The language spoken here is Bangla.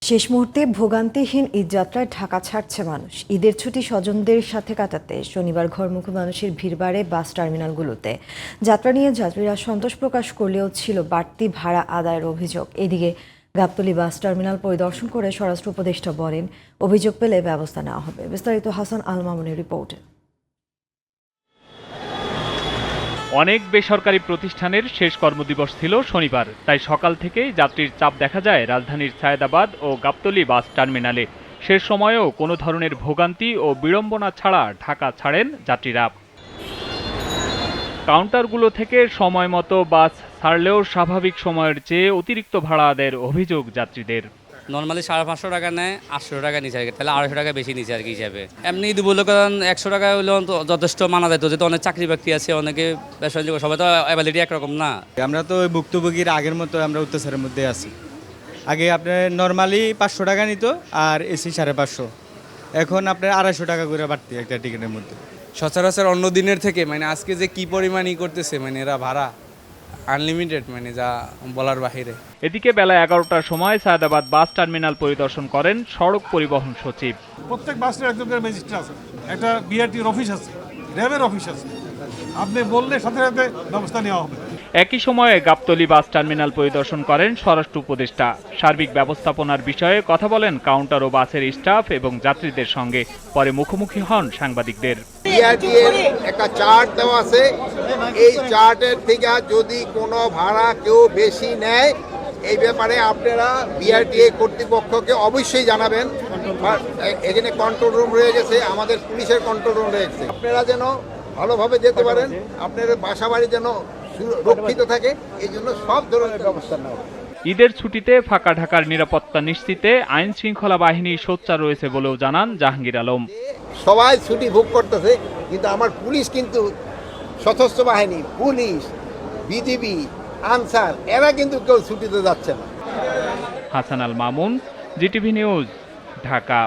শেষ মুহূর্তে ভোগান্তিহীন ঈদযাত্রায় ঢাকা ছাড়ছে মানুষ। ঈদের ছুটি স্বজনদের সাথে কাটাতে শনিবার ঘরমুখী মানুষের ভিড় বাড়ে বাস টার্মিনালগুলোতে। যাত্রা নিয়ে যাত্রীরা সন্তোষ প্রকাশ করলেও ছিল বাড়তি ভাড়া আদায়ের অভিযোগ। এদিকে গাবতলী বাস টার্মিনাল পরিদর্শন করে স্বরাষ্ট্র উপদেষ্টা বলেন, অভিযোগ পেলে ব্যবস্থা নেওয়া হবে। বিস্তারিত হাসান আল মামুনের রিপোর্টে। অনেক বেসরকারি প্রতিষ্ঠানের শেষ কর্মদিবস ছিল শনিবার, তাই সকাল থেকেই যাত্রীর চাপ দেখা যায় রাজধানীর সায়েদাবাদ ও গাবতলী বাস টার্মিনালে। শেষ সময়েও কোনো ধরনের ভোগান্তি ও বিড়ম্বনা ছাড়া ঢাকা ছাড়েন যাত্রীরা। কাউন্টারগুলো থেকে সময় মতো বাস ছাড়লেও স্বাভাবিক সময়ের চেয়ে অতিরিক্ত ভাড়া আদায়ের অভিযোগ যাত্রীদের। নর্মালি 550 টাকা নেয়, 800 টাকা নিচে আর কি, তাহলে 250 টাকা বেশি নিচে আর কি হিসাবে। এমনি ঈদ বলে কারণ 100 টাকা হলেও যথেষ্ট মানা যেত, যেহেতু অনেক চাকরি বাকরি আছে, অনেকে ব্যবসা সবাই তো অ্যাবিলিটি একরকম না। আমরা তো ওই ভুক্তভোগীর আগের মতো আমরা অত্যাচারের মধ্যে আছি। আগে আপনার নর্মালি 500 টাকা নিত আর এসি 550, এখন আপনার 250 টাকা করে বাড়তি একটা টিকিটের মধ্যে। সচরাচর অন্য দিনের থেকে আজকে যে কি পরিমাণই করতেছে এরা ভাড়া আনলিমিটেড, যা বলার বাহিরে। এদিকে বেলা 11টার সময় সায়েদাবাদ বাস টার্মিনাল পরিদর্শন করেন সড়ক পরিবহন সচিব। প্রত্যেক বাসের একজন করে ম্যাজিস্ট্রেট আছে, একটা বিআরটির অফিস আছে, র্যাবের অফিস আছে, আপনি বললে সাথে সাথে ব্যবস্থা নেওয়া হবে। একই সময়ে গাবতলী বাস টার্মিনাল পরিদর্শন করেন স্বরাষ্ট্র উপদেষ্টা। সার্বিক ব্যবস্থাপনার বিষয়ে কথা বলেন কাউন্টার ও বাসের স্টাফ এবং যাত্রীদের সঙ্গে। পরে মুখোমুখি হন সাংবাদিকদের। একটা চার্ট দেওয়া আছে, এই চার্টের থেকে যদি কোনো ভাড়া কেউ বেশি নেয় এই ব্যাপারে আপনারা বিআরটিএ কর্তৃপক্ষকে অবশ্যই জানাবেন। এখানে কন্ট্রোল রুম রয়ে গেছে, আমাদের পুলিশের কন্ট্রোল রুম রয়েছে, আপনারা যেন ভালোভাবে যেতে পারেন, আপনার বাসা বাড়ি যেন সুরক্ষিত থাকে, এই জন্য সব ধরনের ব্যবস্থা নেওয়া। ঈদের ছুটিতে ফাঁকা ঢাকার নিরাপত্তা নিশ্চিতে আইন শৃঙ্খলা বাহিনী সোচ্চার রয়েছে বলেও জানান জাহাঙ্গীর আলম। সবাই ছুটি ভোগ করতেছে, কিন্তু আমার পুলিশ কিন্তু সশস্ত্র বাহিনী, পুলিশ, বিজিবি, আনসার, এরা কিন্তু কেউ ছুটিতে যাচ্ছে না। Hasan Al Mamun, GTV news, Dhaka.